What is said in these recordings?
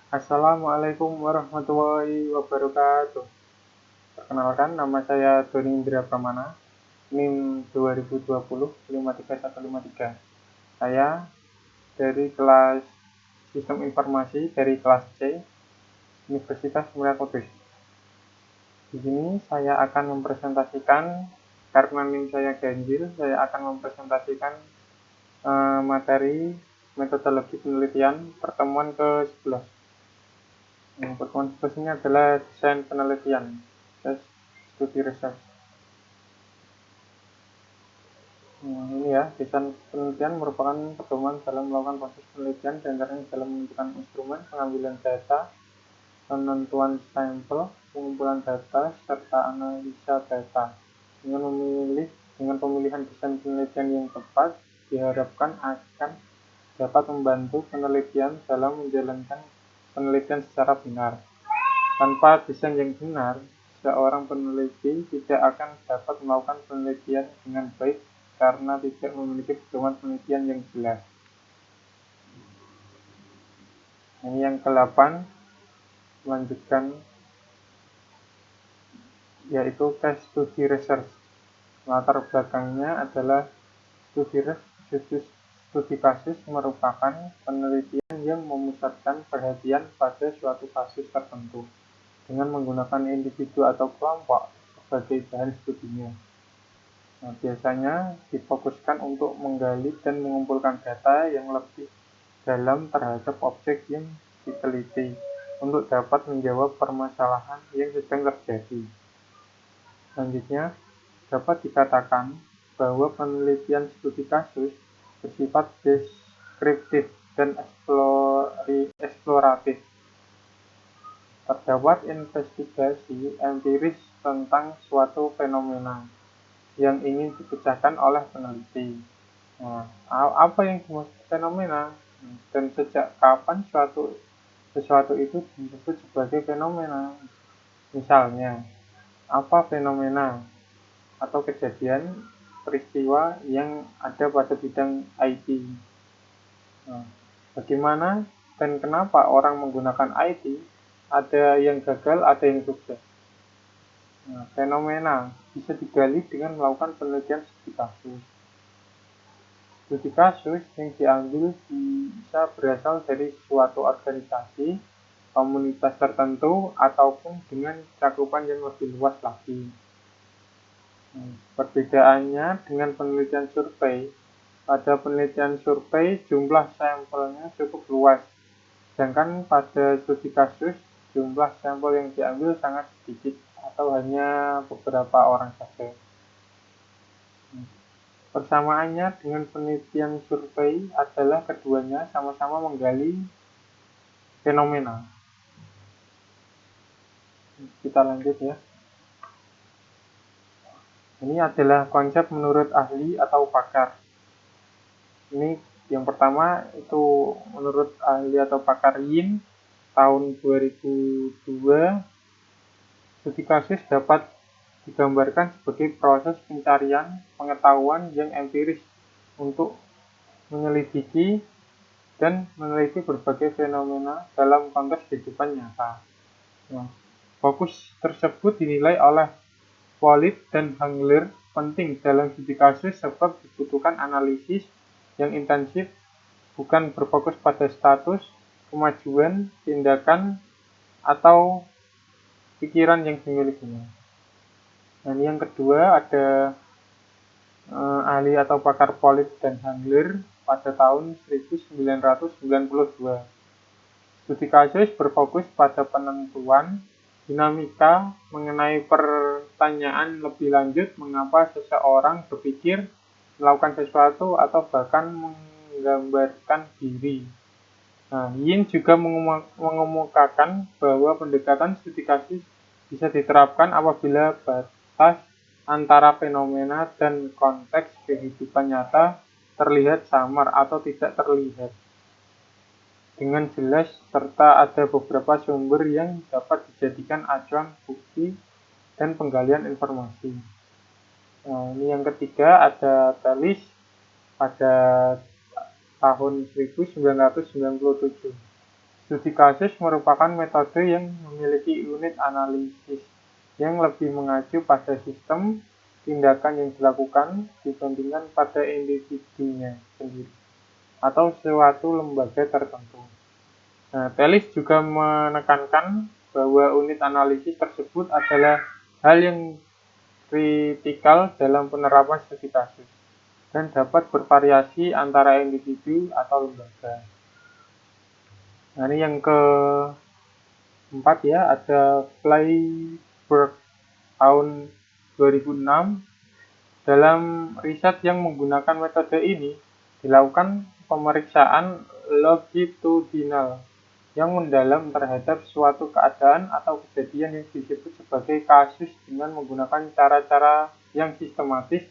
Assalamualaikum warahmatullahi wabarakatuh. Perkenalkan, nama saya Doni Indra Pramana, NIM 2020 53153. Saya dari kelas Sistem Informasi dari kelas C, Universitas Muria Kudus. Di sini saya akan mempresentasikan, karena NIM saya ganjil, saya akan mempresentasikan materi metodologi penelitian pertemuan ke-11. Pertemuan ini adalah desain penelitian, studi research. Ini ya, desain penelitian merupakan pedoman dalam melakukan proses penelitian, diantaranya dalam menentukan instrumen, pengambilan data, penentuan sampel, pengumpulan data, serta analisa data. Dengan pemilihan desain penelitian yang tepat, diharapkan akan dapat membantu penelitian dalam menjalankan penelitian secara benar. Tanpa desain yang benar, seorang peneliti tidak akan dapat melakukan penelitian dengan baik karena tidak memiliki pedoman penelitian yang jelas. Ini yang ke-8, melanjutkan, yaitu case study research. Latar belakangnya adalah studi kasus merupakan penelitian yang memusatkan perhatian pada suatu kasus tertentu dengan menggunakan individu atau kelompok sebagai bahan studinya. Biasanya difokuskan untuk menggali dan mengumpulkan data yang lebih dalam terhadap objek yang diteliti untuk dapat menjawab permasalahan yang sedang terjadi. Selanjutnya, dapat dikatakan bahwa penelitian studi kasus bersifat deskriptif dan eksploratif. Terdapat investigasi empiris tentang suatu fenomena yang ingin dipecahkan oleh peneliti. Apa yang dimaksud fenomena? Dan sejak kapan sesuatu itu disebut sebagai fenomena? Misalnya, apa fenomena atau kejadian peristiwa yang ada pada bidang IT? Bagaimana dan kenapa orang menggunakan IT? Ada yang gagal, ada yang sukses. Fenomena bisa digali dengan melakukan penelitian studi kasus. Studi kasus yang diambil bisa berasal dari suatu organisasi, komunitas tertentu, ataupun dengan cakupan yang lebih luas lagi. Perbedaannya dengan penelitian survei, pada penelitian survei jumlah sampelnya cukup luas, sedangkan pada studi kasus jumlah sampel yang diambil sangat sedikit atau hanya beberapa orang saja. Persamaannya dengan penelitian survei adalah keduanya sama-sama menggali fenomena. Kita lanjut ya. Ini adalah konsep menurut ahli atau pakar. Ini yang pertama itu menurut ahli atau pakar Yin tahun 2002, studi kasus dapat digambarkan sebagai proses pencarian pengetahuan yang empiris untuk menyelidiki dan meneliti berbagai fenomena dalam konteks kehidupan nyata. Fokus tersebut dinilai oleh Pollitt dan Hangler penting dalam studi kasus sebab dibutuhkan analisis yang intensif, bukan berfokus pada status, kemajuan, tindakan, atau pikiran yang dimilikinya. Dan yang kedua ada ahli atau pakar Pollitt dan Hangler pada tahun 1992. Studi kasus berfokus pada penentuan dinamika mengenai pertanyaan lebih lanjut mengapa seseorang berpikir melakukan sesuatu atau bahkan menggambarkan diri. Yin juga mengemukakan bahwa pendekatan studi kasus bisa diterapkan apabila batas antara fenomena dan konteks kehidupan nyata terlihat samar atau tidak terlihat dengan jelas serta ada beberapa sumber yang dapat dijadikan acuan bukti dan penggalian informasi. Ini yang ketiga ada Telis pada tahun 1997. Studi kasus merupakan metode yang memiliki unit analisis yang lebih mengacu pada sistem tindakan yang dilakukan dibandingkan pada individunya sendiri atau suatu lembaga tertentu. Nah, Telis juga menekankan bahwa unit analisis tersebut adalah hal yang kritikal dalam penerapan studi kasus dan dapat bervariasi antara individu atau lembaga. Nah, ini yang keempat ya, ada Flyberg tahun 2006. Dalam riset yang menggunakan metode ini, dilakukan pemeriksaan longitudinal yang mendalam terhadap suatu keadaan atau kejadian yang disebut sebagai kasus dengan menggunakan cara-cara yang sistematis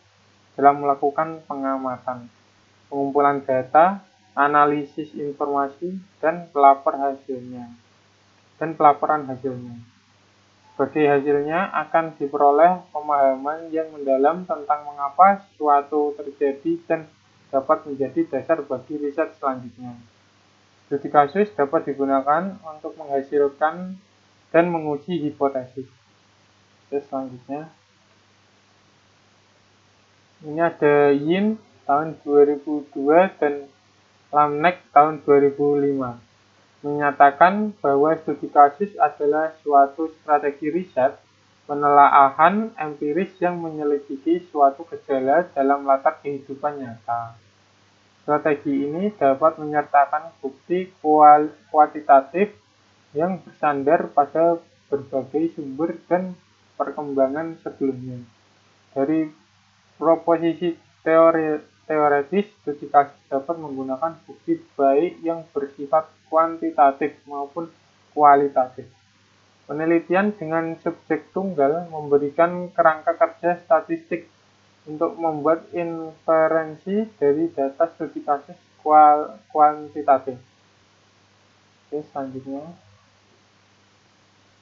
dalam melakukan pengamatan, pengumpulan data, analisis informasi, dan pelaporan hasilnya. Sebagai hasilnya akan diperoleh pemahaman yang mendalam tentang mengapa suatu terjadi dan dapat menjadi dasar bagi riset selanjutnya. Studi kasus dapat digunakan untuk menghasilkan dan menguji hipotesis. Selanjutnya, ini ada Yin tahun 2002 dan Lamnek tahun 2005. Menyatakan bahwa studi kasus adalah suatu strategi riset penelaahan empiris yang menyelidiki suatu gejala dalam latar kehidupan nyata. Strategi ini dapat menyertakan bukti kuantitatif yang bersandar pada berbagai sumber dan perkembangan sebelumnya. Dari proposisi teoretis, studi kasus dapat menggunakan bukti baik yang bersifat kuantitatif maupun kualitatif. Penelitian dengan subjek tunggal memberikan kerangka kerja statistik untuk membuat inferensi dari data studi kasus kuantitatif. Oke, selanjutnya.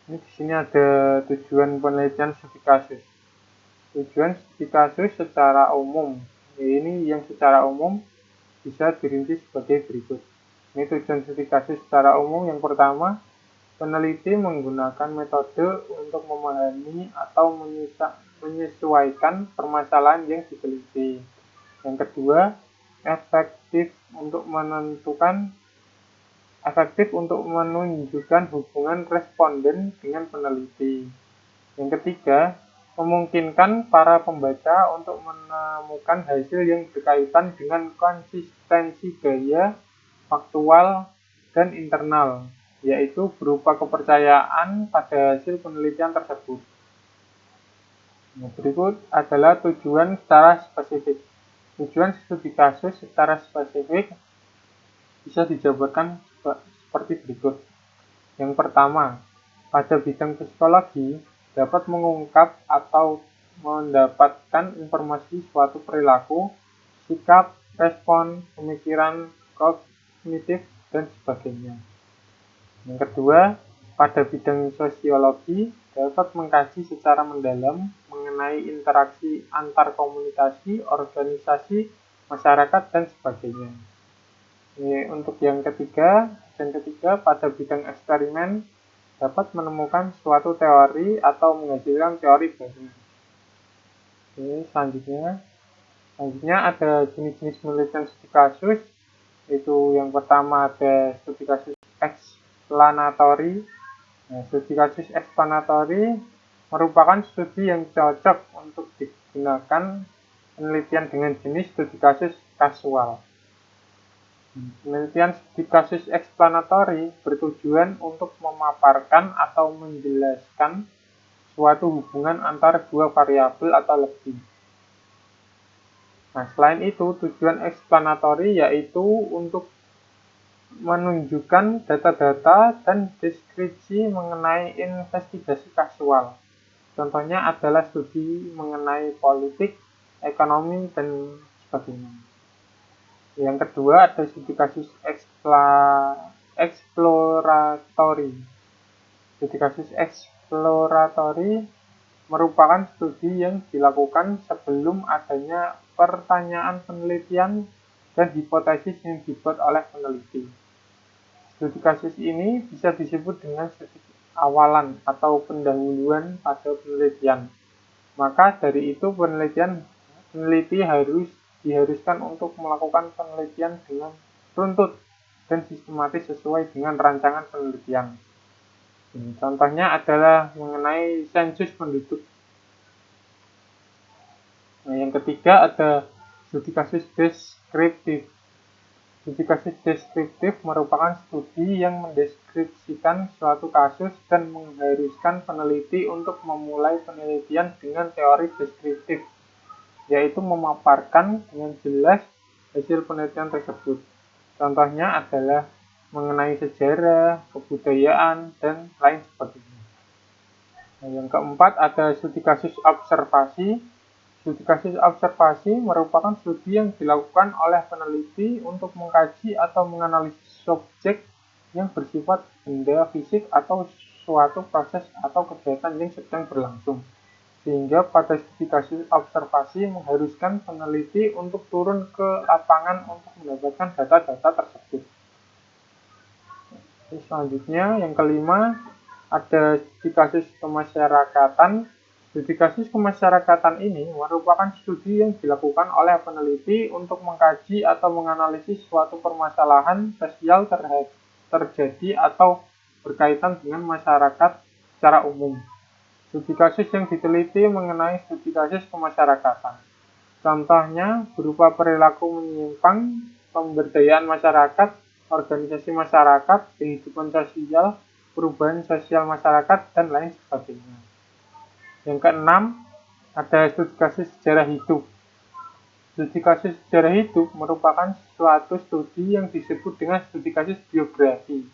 Ini di sini ada tujuan penelitian studi kasus. Tujuan studi kasus secara umum. Ini yang secara umum bisa dirinci sebagai berikut. Ini tujuan studi kasus secara umum. Yang pertama, peneliti menggunakan metode untuk memahami atau menyesuaikan permasalahan yang diteliti. Yang kedua, efektif untuk menunjukkan hubungan responden dengan peneliti. Yang ketiga, memungkinkan para pembaca untuk menemukan hasil yang berkaitan dengan konsistensi gaya, faktual, dan internal, yaitu berupa kepercayaan pada hasil penelitian tersebut. Nah, berikut adalah tujuan secara spesifik. Tujuan studi kasus secara spesifik bisa dijabarkan seperti berikut. Yang pertama, pada bidang psikologi dapat mengungkap atau mendapatkan informasi suatu perilaku, sikap, respon, pemikiran, kognitif, dan sebagainya. Yang kedua, pada bidang sosiologi dapat mengkaji secara mendalam mengenai interaksi antar komunikasi, organisasi, masyarakat, dan sebagainya. Ini untuk yang ketiga, pada bidang eksperimen dapat menemukan suatu teori atau menghasilkan teori baru. Oke, selanjutnya ada jenis-jenis penelitian studi kasus. Itu yang pertama ada studi kasus explanatory. Nah, studi kasus explanatory merupakan studi yang cocok untuk digunakan penelitian dengan jenis studi kasus kasual. Penelitian studi kasus explanatory bertujuan untuk memaparkan atau menjelaskan suatu hubungan antara dua variabel atau lebih. Nah, selain itu, tujuan explanatory yaitu untuk menunjukkan data-data dan deskripsi mengenai investigasi kasual. Contohnya adalah studi mengenai politik, ekonomi, dan sebagainya. Yang kedua ada studi kasus exploratory. Studi kasus exploratory merupakan studi yang dilakukan sebelum adanya pertanyaan penelitian dan hipotesis yang dibuat oleh peneliti. Studi kasus ini bisa disebut dengan studi awalan atau pendahuluan pada penelitian. Maka dari itu peneliti diharuskan untuk melakukan penelitian dengan runtut dan sistematis sesuai dengan rancangan penelitian. Contohnya adalah mengenai sensus penduduk. Nah, yang ketiga ada studi kasus deskriptif. Studi kasus deskriptif merupakan studi yang mendeskripsikan suatu kasus dan mengharuskan peneliti untuk memulai penelitian dengan teori deskriptif, yaitu memaparkan dengan jelas hasil penelitian tersebut. Contohnya adalah mengenai sejarah, kebudayaan, dan lain sebagainya. Nah, yang keempat ada studi kasus observasi. Studi kasus observasi merupakan studi yang dilakukan oleh peneliti untuk mengkaji atau menganalisis subjek yang bersifat benda fisik atau suatu proses atau kegiatan yang sedang berlangsung. Sehingga pada studi kasus observasi mengharuskan peneliti untuk turun ke lapangan untuk mendapatkan data-data tersebut. Selanjutnya, yang kelima, ada studi kasus kemasyarakatan. Studi kasus kemasyarakatan ini merupakan studi yang dilakukan oleh peneliti untuk mengkaji atau menganalisis suatu permasalahan sosial terjadi atau berkaitan dengan masyarakat secara umum. Studi kasus yang diteliti mengenai studi kasus kemasyarakatan. Contohnya berupa perilaku menyimpang, pemberdayaan masyarakat, organisasi masyarakat, kehidupan sosial, perubahan sosial masyarakat, dan lain sebagainya. Yang keenam, ada studi kasus sejarah hidup. Studi kasus sejarah hidup merupakan suatu studi yang disebut dengan studi kasus biografi.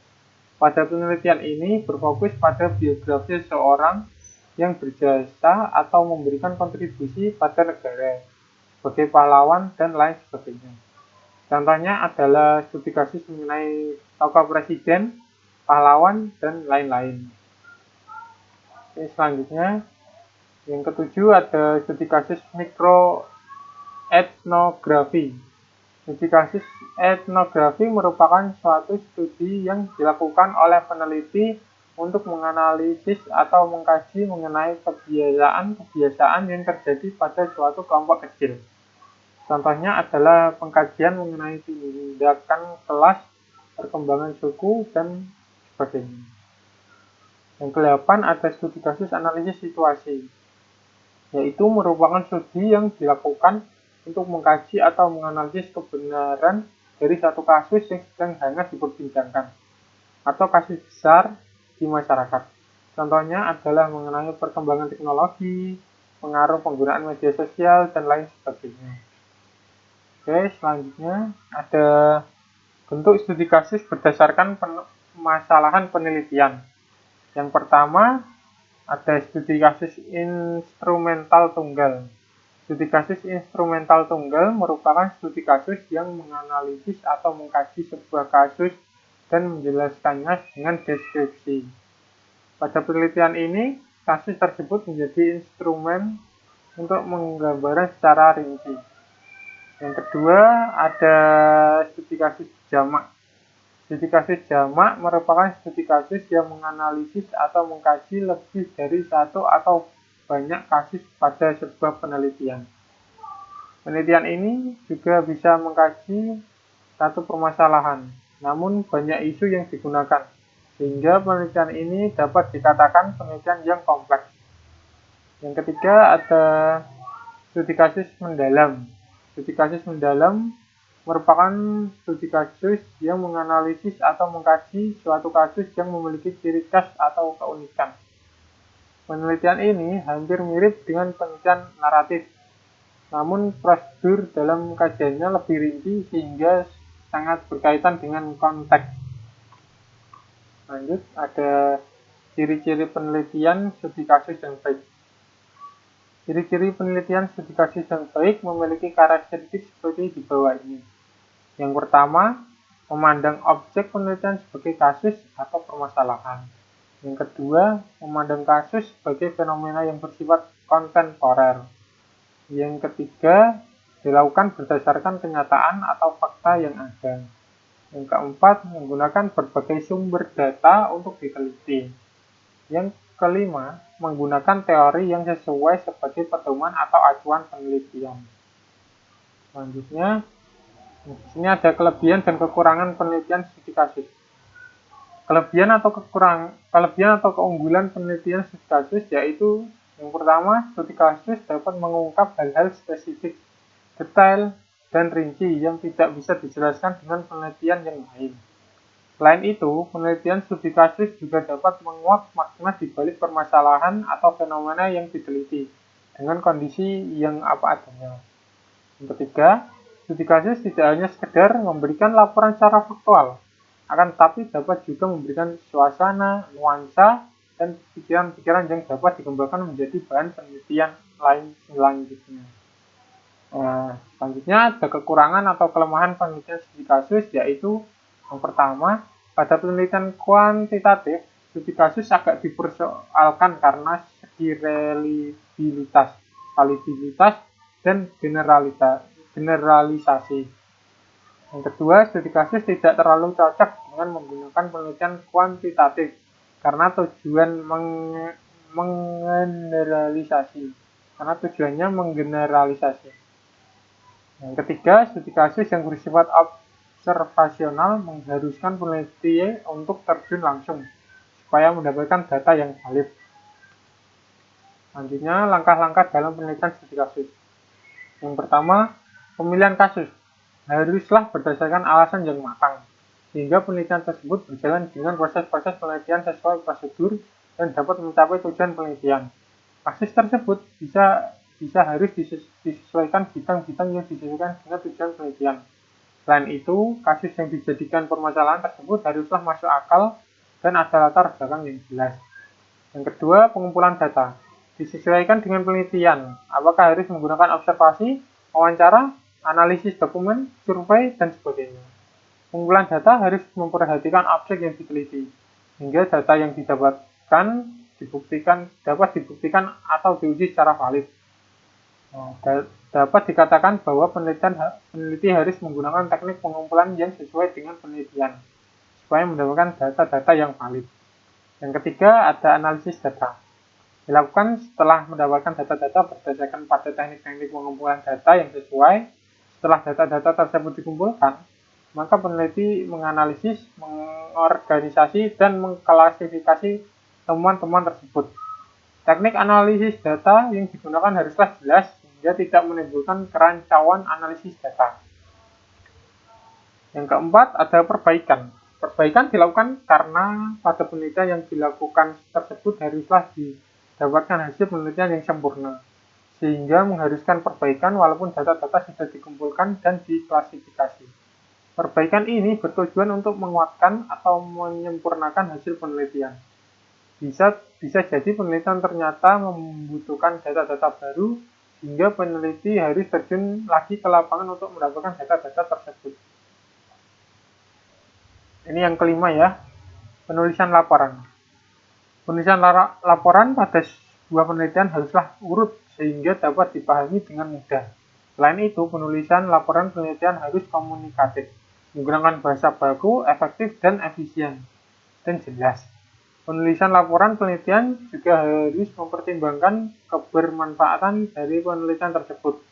Pada penelitian ini berfokus pada biografi seseorang yang berjasa atau memberikan kontribusi pada negara, sebagai pahlawan, dan lain sebagainya. Contohnya adalah studi kasus mengenai tokoh presiden, pahlawan, dan lain-lain. Selanjutnya, yang ketujuh ada studi kasus mikroetnografi. Studi kasus etnografi merupakan suatu studi yang dilakukan oleh peneliti untuk menganalisis atau mengkaji mengenai kebiasaan-kebiasaan yang terjadi pada suatu kelompok kecil. Contohnya adalah pengkajian mengenai tindakan kelas, perkembangan suku, dan sebagainya. Yang ke-8 ada studi kasus analisis situasi, yaitu merupakan studi yang dilakukan untuk mengkaji atau menganalisis kebenaran dari satu kasus yang sedang hangat diperbincangkan atau kasus besar di masyarakat. Contohnya adalah mengenai perkembangan teknologi, pengaruh penggunaan media sosial, dan lain sebagainya. Oke, selanjutnya ada bentuk studi kasus berdasarkan permasalahan penelitian. Yang pertama, ada studi kasus instrumental tunggal. Studi kasus instrumental tunggal merupakan studi kasus yang menganalisis atau mengkaji sebuah kasus dan menjelaskannya dengan deskripsi. Pada penelitian ini, kasus tersebut menjadi instrumen untuk menggambarkan secara rinci. Yang kedua, ada studi kasus jamak. Studi kasus jamak merupakan studi kasus yang menganalisis atau mengkaji lebih dari satu atau banyak kasus pada sebuah penelitian. Penelitian ini juga bisa mengkaji satu permasalahan, namun banyak isu yang digunakan, sehingga penelitian ini dapat dikatakan penelitian yang kompleks. Yang ketiga ada studi kasus mendalam. Studi kasus mendalam merupakan studi kasus yang menganalisis atau mengkaji suatu kasus yang memiliki ciri khas atau keunikan. Penelitian ini hampir mirip dengan penelitian naratif, namun prosedur dalam kajiannya lebih rinci sehingga sangat berkaitan dengan konteks. Lanjut, ada ciri-ciri penelitian studi kasus yang baik. Ciri-ciri penelitian studi kasus yang baik memiliki karakteristik seperti di bawah ini. Yang pertama, memandang objek penelitian sebagai kasus atau permasalahan. Yang kedua, memandang kasus sebagai fenomena yang bersifat kontemporer. Yang ketiga, dilakukan berdasarkan kenyataan atau fakta yang ada. Yang keempat, menggunakan berbagai sumber data untuk diteliti. Yang kelima, menggunakan teori yang sesuai sebagai pedoman atau acuan penelitian. Selanjutnya, di sini ada kelebihan dan kekurangan penelitian studi kasus. Kelebihan atau keunggulan penelitian studi kasus yaitu yang pertama, studi kasus dapat mengungkap hal-hal spesifik, detail, dan rinci yang tidak bisa dijelaskan dengan penelitian yang lain. Selain itu, penelitian studi kasus juga dapat menguak makna di balik permasalahan atau fenomena yang diteliti dengan kondisi yang apa adanya. Yang ketiga, studi kasus tidak hanya sekedar memberikan laporan secara faktual, akan tetapi dapat juga memberikan suasana, nuansa, dan pikiran-pikiran yang dapat dikembangkan menjadi bahan penelitian lain selanjutnya. Selanjutnya ada kekurangan atau kelemahan penelitian studi kasus, yaitu yang pertama, pada penelitian kuantitatif, studi kasus agak dipersoalkan karena segi reliabilitas, validitas, dan generalisasi. Yang kedua, studi kasus tidak terlalu cocok dengan menggunakan penelitian kuantitatif karena tujuannya menggeneralisasi. Yang ketiga, studi kasus yang bersifat observasional mengharuskan peneliti untuk terjun langsung supaya mendapatkan data yang valid. Selanjutnya, langkah-langkah dalam penelitian studi kasus. Yang pertama, pemilihan kasus haruslah berdasarkan alasan yang matang, sehingga penelitian tersebut berjalan dengan proses-proses penelitian sesuai prosedur dan dapat mencapai tujuan penelitian. Kasus tersebut harus disesuaikan bidang-bidang yang disesuaikan dengan tujuan penelitian. Selain itu, kasus yang dijadikan permasalahan tersebut haruslah masuk akal dan ada latar belakang yang jelas. Yang kedua, pengumpulan data. Disesuaikan dengan penelitian, apakah harus menggunakan observasi, wawancara, analisis dokumen, survei, dan sebagainya. Pengumpulan data harus memperhatikan objek yang diteliti, hingga data yang didapatkan dapat dibuktikan atau diuji secara valid. Dapat dikatakan bahwa peneliti harus menggunakan teknik pengumpulan yang sesuai dengan penelitian, supaya mendapatkan data-data yang valid. Yang ketiga, ada analisis data. Dilakukan setelah mendapatkan data-data berdasarkan pada teknik-teknik pengumpulan data yang sesuai. Setelah data-data tersebut dikumpulkan, maka peneliti menganalisis, mengorganisasi, dan mengklasifikasi temuan-temuan tersebut. Teknik analisis data yang digunakan haruslah jelas sehingga tidak menimbulkan kerancauan analisis data. Yang keempat, ada perbaikan. Perbaikan dilakukan karena pada penelitian yang dilakukan tersebut haruslah didapatkan hasil penelitian yang sempurna, sehingga mengharuskan perbaikan walaupun data-data sudah dikumpulkan dan diklasifikasi. Perbaikan ini bertujuan untuk menguatkan atau menyempurnakan hasil penelitian. Bisa jadi penelitian ternyata membutuhkan data-data baru, sehingga peneliti harus terjun lagi ke lapangan untuk mendapatkan data-data tersebut. Ini yang kelima ya, penulisan laporan. Penulisan laporan pada sebuah penelitian haruslah urut sehingga dapat dipahami dengan mudah. Selain itu, penulisan laporan penelitian harus komunikatif, menggunakan bahasa baku, efektif, dan efisien, dan jelas. Penulisan laporan penelitian juga harus mempertimbangkan kebermanfaatan dari penelitian tersebut,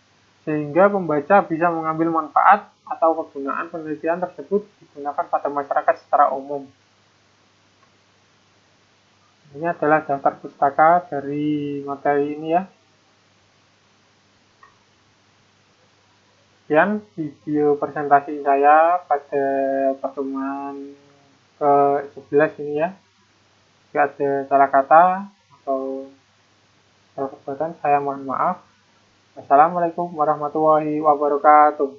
sehingga pembaca bisa mengambil manfaat atau kegunaan penelitian tersebut digunakan pada masyarakat secara umum. Ini adalah daftar pustaka dari materi ini ya. Sekian video presentasi saya pada pertemuan ke-11 ini ya. Jika ada salah kata atau salah perbuatan, saya mohon maaf. Wassalamualaikum warahmatullahi wabarakatuh.